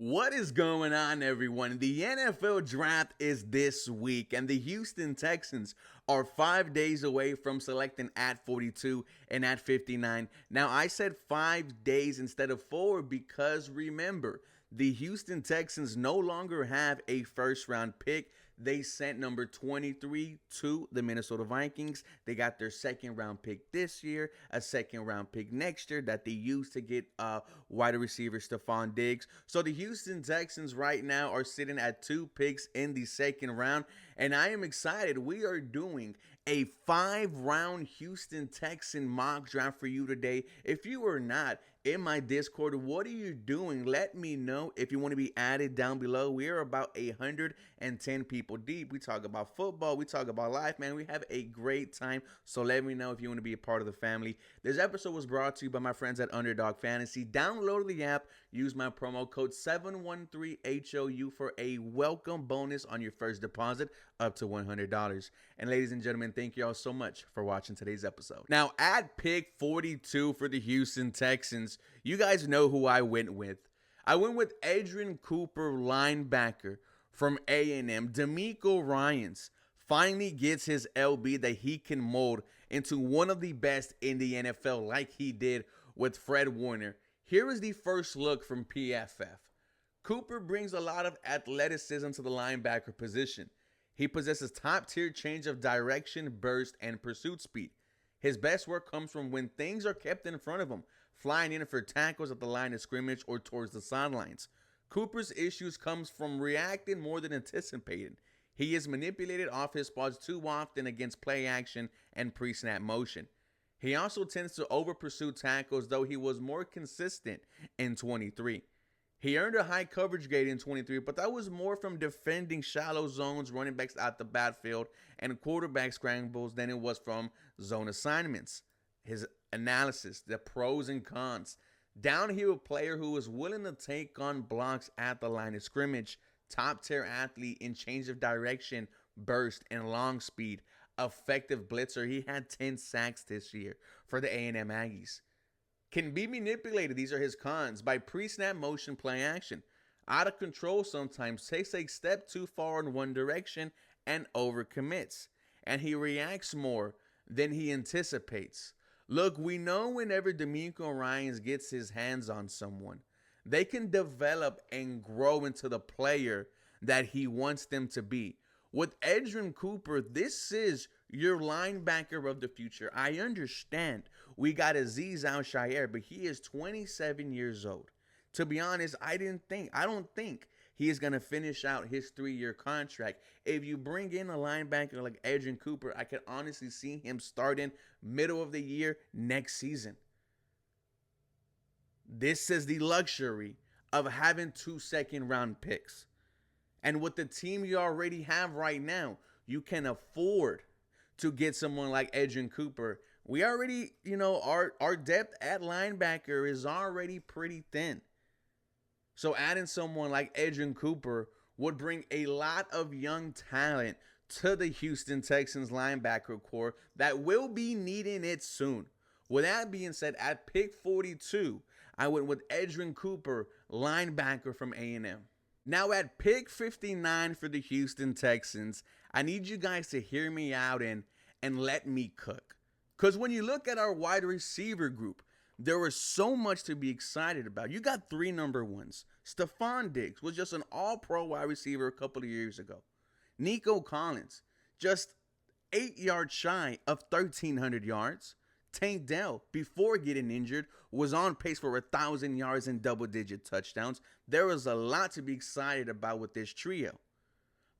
What is going on, everyone? The NFL draft is this week, and the Houston Texans are 5 days away from selecting at 42 and at 59. Now, I said 5 days instead of 4 because remember, the Houston Texans no longer have a first-round pick. They sent number 23 to the Minnesota Vikings. They got their second-round pick this year, a second-round pick next year that they used to get wide receiver Stephon Diggs. So the Houston Texans right now are sitting at 2 picks in the second round, and I am excited. We are doing a 5-round Houston Texan mock draft for you today. If you are not in my Discord, what are you doing? Let me know if you want to be added down below. We are about 110 people deep. We talk about football. We talk about life, man. We have a great time. So let me know if you want to be a part of the family. This episode was brought to you by my friends at Underdog Fantasy. Download the app. Use my promo code 713HOU for a welcome bonus on your first deposit up to $100. And ladies and gentlemen, thank you all so much for watching today's episode. Now, at pick 42 for the Houston Texans, you guys know who I went with. I went with Edgerrin Cooper, linebacker from A&M. D'Amico Ryans finally gets his LB that he can mold into one of the best in the NFL like he did with Fred Warner. Here is the first look from PFF. Cooper brings a lot of athleticism to the linebacker position. He possesses top-tier change of direction, burst, and pursuit speed. His best work comes from when things are kept in front of him, flying in for tackles at the line of scrimmage or towards the sidelines. Cooper's issues comes from reacting more than anticipating. He is manipulated off his spots too often against play action and pre-snap motion. He also tends to over-pursue tackles, though he was more consistent in 23. He earned a high coverage grade in 23, but that was more from defending shallow zones, running backs out the backfield, and quarterback scrambles than it was from zone assignments. His analysis, the pros and cons. Downhill player who is willing to take on blocks at the line of scrimmage. Top-tier athlete in change of direction, burst, and long speed. Effective blitzer. He had 10 sacks this year for the A&M Aggies. Can be manipulated, these are his cons, by pre-snap motion play action. Out of control sometimes, takes a step too far in one direction and overcommits. And he reacts more than he anticipates. Look, we know whenever D'Amico Ryans gets his hands on someone, they can develop and grow into the player that he wants them to be. With Edgerrin Cooper, this is your linebacker of the future. I understand we got Azeez Al-Shaair, but he is 27 years old. To be honest, I don't think he is going to finish out his 3-year contract. If you bring in a linebacker like Edgerrin Cooper, I can honestly see him starting middle of the year next season. This is the luxury of having 2 second-round picks. And with the team you already have right now, you can afford to get someone like Edgerrin Cooper. We already, our depth at linebacker is already pretty thin. So adding someone like Edgerrin Cooper would bring a lot of young talent to the Houston Texans linebacker core that will be needing it soon. With that being said, at pick 42, I went with Edgerrin Cooper, linebacker from A&M. Now at pick 59 for the Houston Texans, I need you guys to hear me out and let me cook. Because when you look at our wide receiver group, there was so much to be excited about. You got 3 number ones. Stephon Diggs was just an all-pro wide receiver a couple of years ago. Nico Collins, just 8 yards shy of 1,300 yards. Tank Dell, before getting injured, was on pace for 1,000 yards and double-digit touchdowns. There was a lot to be excited about with this trio.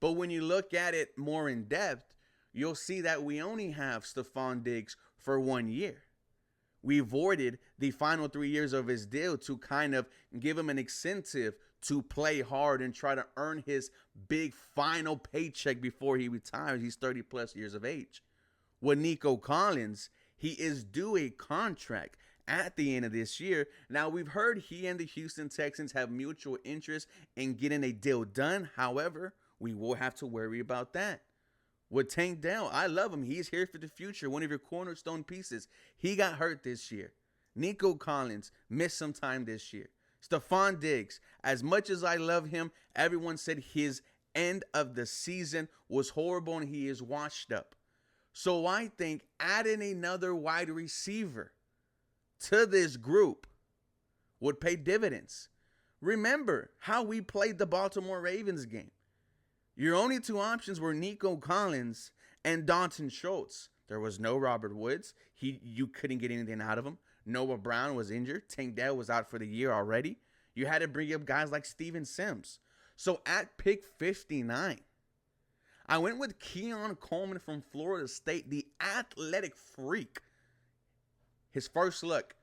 But when you look at it more in depth, you'll see that we only have Stephon Diggs for 1 year. We avoided the final 3 years of his deal to kind of give him an incentive to play hard and try to earn his big final paycheck before he retires. He's 30-plus years of age. With Nico Collins, he is due a contract at the end of this year. Now, we've heard he and the Houston Texans have mutual interest in getting a deal done. However, we will have to worry about that. With Tank Dell, I love him. He's here for the future, one of your cornerstone pieces. He got hurt this year. Nico Collins missed some time this year. Stephon Diggs, as much as I love him, everyone said his end of the season was horrible and he is washed up. So I think adding another wide receiver to this group would pay dividends. Remember how we played the Baltimore Ravens game. Your only two options were Nico Collins and Dalton Schultz. There was no Robert Woods. You couldn't get anything out of him. Noah Brown was injured. Tank Dell was out for the year already. You had to bring up guys like Steven Sims. So at pick 59, I went with Keon Coleman from Florida State, the athletic freak. His first look.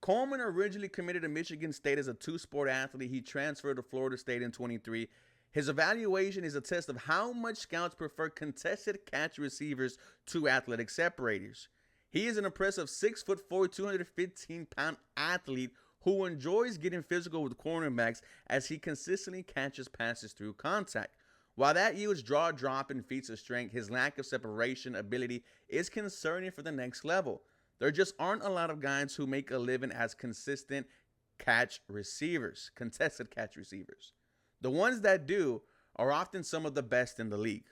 Coleman originally committed to Michigan State as a two-sport athlete. He transferred to Florida State in 23. His evaluation is a test of how much scouts prefer contested catch receivers to athletic separators. He is an impressive 6'4", 215-pound athlete who enjoys getting physical with cornerbacks as he consistently catches passes through contact. While that yields jaw-dropping feats of strength, his lack of separation ability is concerning for the next level. There just aren't a lot of guys who make a living as consistent catch receivers, contested catch receivers. The ones that do are often some of the best in the league.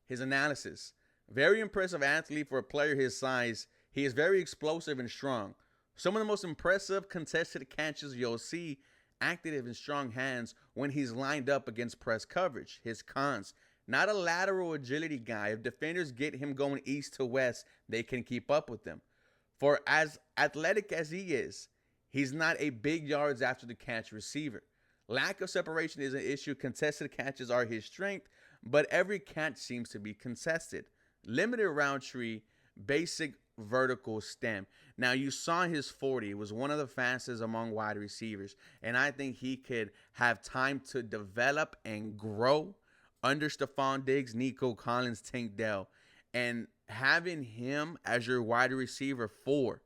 His analysis. Very impressive athlete for a player his size. He is very explosive and strong. Some of the most impressive contested catches you'll see, active and strong hands when he's lined up against press coverage. His cons. Not a lateral agility guy. If defenders get him going east to west, they can keep up with him. For as athletic as he is, he's not a big yards after the catch receiver. Lack of separation is an issue. Contested catches are his strength, but every catch seems to be contested. Limited route tree, basic vertical stem. Now, you saw his 40. It was one of the fastest among wide receivers, and I think he could have time to develop and grow under Stephon Diggs, Nico Collins, Tank Dell, and having him as your wide receiver 4.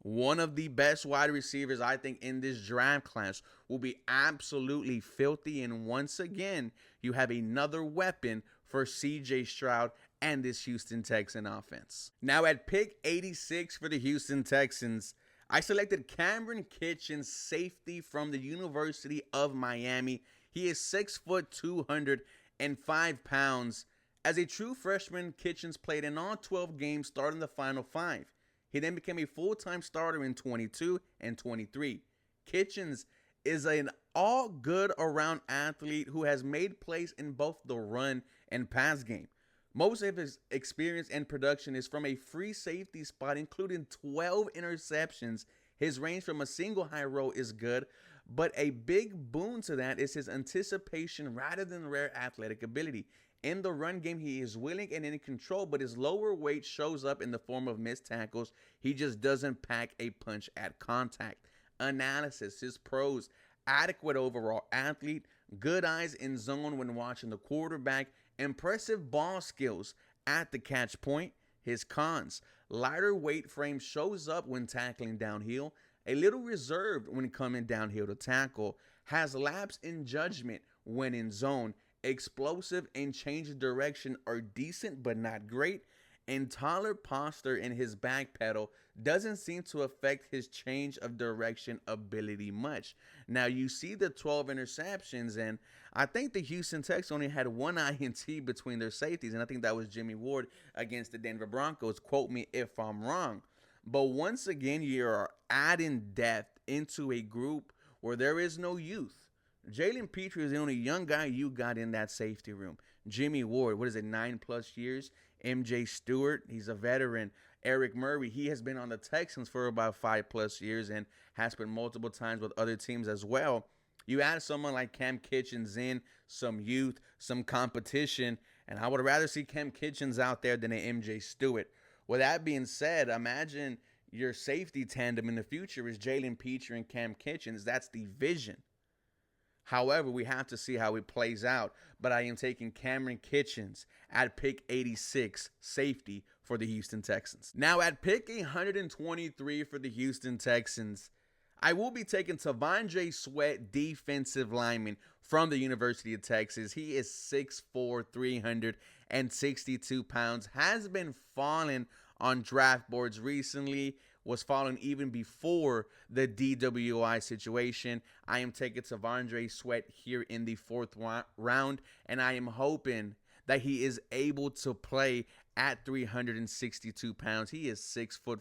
One of the best wide receivers, I think, in this draft class will be absolutely filthy. And once again, you have another weapon for C.J. Stroud and this Houston Texan offense. Now at pick 86 for the Houston Texans, I selected Cameron Kitchens, safety from the University of Miami. He is 6 foot 205 pounds. As a true freshman, Kitchens played in all 12 games, starting the final 5. He then became a full-time starter in 22 and 23. Kitchens is an all-good-around athlete who has made plays in both the run and pass game. Most of his experience and production is from a free safety spot, including 12 interceptions. His range from a single high roll is good, but a big boon to that is his anticipation rather than rare athletic ability. In the run game, he is willing and in control, but his lower weight shows up in the form of missed tackles. He just doesn't pack a punch at contact. Analysis, his pros: adequate overall athlete, good eyes in zone when watching the quarterback, impressive ball skills at the catch point. His cons: lighter weight frame shows up when tackling downhill, a little reserved when coming downhill to tackle, has lapse in judgment when in zone, explosive and change of direction are decent but not great, and taller posture in his back pedal doesn't seem to affect his change of direction ability much. Now, you see the 12 interceptions, and I think the Houston Texans only had one INT between their safeties, and I think that was Jimmy Ward against the Denver Broncos. Quote me if I'm wrong. But once again, you're adding depth into a group where there is no youth. Jalen Petrie is the only young guy you got in that safety room. Jimmy Ward, 9+ years? MJ Stewart, he's a veteran. Eric Murray, he has been on the Texans for about 5+ years and has been multiple times with other teams as well. You add someone like Cam Kitchens in, some youth, some competition, and I would rather see Cam Kitchens out there than an MJ Stewart. With that being said, imagine your safety tandem in the future is Jalen Petrie and Cam Kitchens. That's the vision. However, we have to see how it plays out. But I am taking Cameron Kitchens at pick 86, safety for the Houston Texans. Now at pick 123 for the Houston Texans, I will be taking T'Vondre Sweat, defensive lineman from the University of Texas. He is 6'4", 362 pounds, has been falling on draft boards recently. was falling even before the DWI situation. I am taking T'Vondre Sweat here in the fourth round, and I am hoping that he is able to play at 362 pounds. He is 6'4",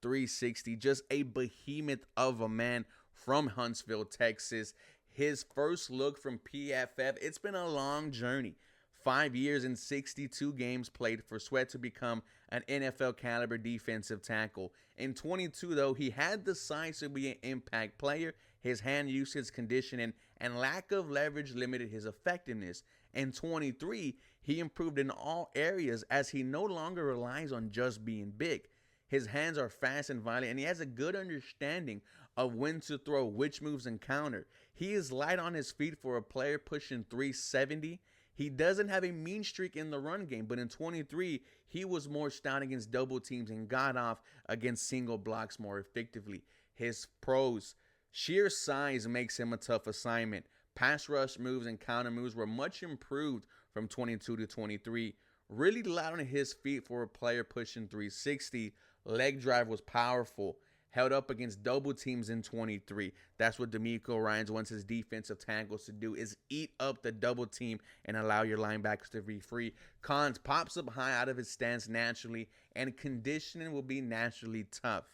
360, just a behemoth of a man from Huntsville, Texas. His first look from PFF, it's been a long journey. 5 years and 62 games played for Sweat to become an NFL caliber defensive tackle. In 22, though, he had the size to be an impact player. His hand usage, conditioning, and lack of leverage limited his effectiveness. In 23, he improved in all areas as he no longer relies on just being big. His hands are fast and violent, and he has a good understanding of when to throw, which moves and counter. He is light on his feet for a player pushing 370. He doesn't have a mean streak in the run game, but in 23, he was more stout against double teams and got off against single blocks more effectively. His pros: sheer size makes him a tough assignment. Pass rush moves and counter moves were much improved from 22 to 23. Really light on his feet for a player pushing 360. Leg drive was powerful. Held up against double teams in 23. That's what DeMeco Ryans wants his defensive tackles to do, is eat up the double team and allow your linebackers to be free. Cons: pops up high out of his stance naturally, and conditioning will be naturally tough.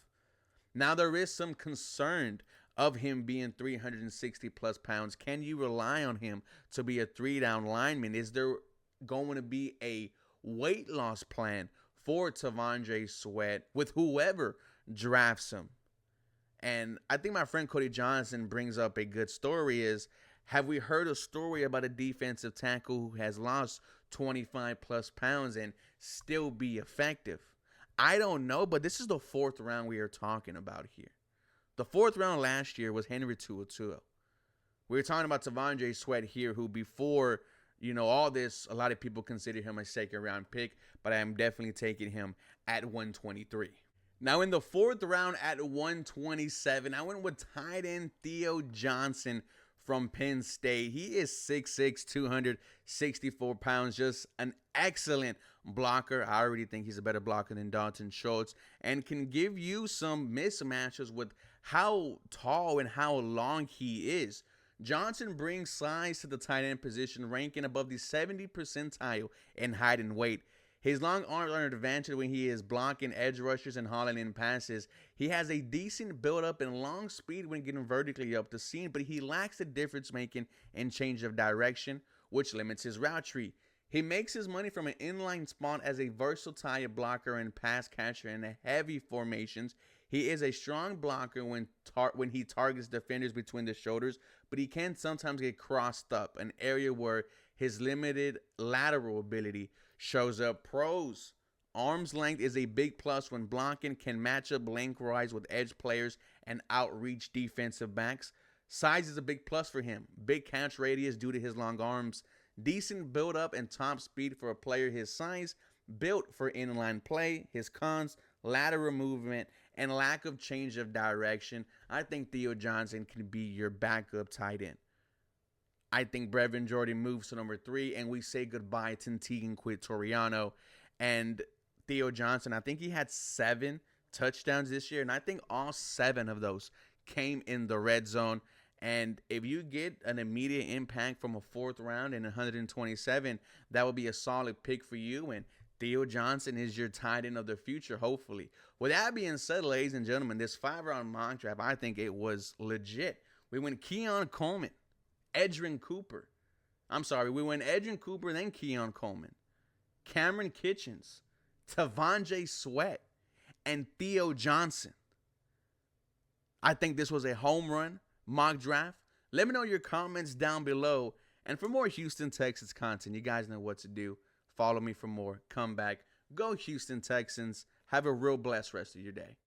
Now, there is some concern of him being 360 plus pounds. Can you rely on him to be a 3-down lineman? Is there going to be a weight loss plan for T'Vondre Sweat with whoever drafts him? And I think my friend Cody Johnson brings up a good story. Is, have we heard a story about a defensive tackle who has lost 25 plus pounds and still be effective? I don't know, but this is the fourth round we are talking about here. The fourth round last year was Henry To'oTo'o. We were talking about T'Vondre Sweat here, who before, all this, a lot of people consider him a second round pick, but I am definitely taking him at 123. Now, in the fourth round at 127, I went with tight end Theo Johnson from Penn State. He is 6'6", 264 pounds, just an excellent blocker. I already think he's a better blocker than Dalton Schultz, and can give you some mismatches with how tall and how long he is. Johnson brings size to the tight end position, ranking above the 70th percentile in height and weight. His long arms are an advantage when he is blocking edge rushers and hauling in passes. He has a decent build-up and long speed when getting vertically up the seam, but he lacks the difference-making and change of direction, which limits his route tree. He makes his money from an inline spot as a versatile blocker and pass catcher in heavy formations. He is a strong blocker when he targets defenders between the shoulders, but he can sometimes get crossed up, an area where his limited lateral ability shows up. Pros: arm's length is a big plus when blocking, can match up lengthwise with edge players and outreach defensive backs. Size is a big plus for him. Big catch radius due to his long arms. Decent build up and top speed for a player his size. Built for inline play. His cons: lateral movement and lack of change of direction. I think Theo Johnson can be your backup tight end. I think Brevin Jordan moves to number 3, and we say goodbye to Tegan Quitoriano. And Theo Johnson, I think he had 7 touchdowns this year, and I think all 7 of those came in the red zone. And if you get an immediate impact from a fourth round in 127, that would be a solid pick for you. And Theo Johnson is your tight end of the future, hopefully. With that being said, ladies and gentlemen, this 5-round mock draft, I think it was legit. We went Keon Coleman, Edgerrin Cooper. We went Edgerrin Cooper, then Keon Coleman, Cameron Kitchens, T'Vondre Sweat, and Theo Johnson. I think this was a home run mock draft. Let me know your comments down below. And for more Houston, Texans content, you guys know what to do. Follow me for more. Come back. Go Houston Texans. Have a real blessed rest of your day.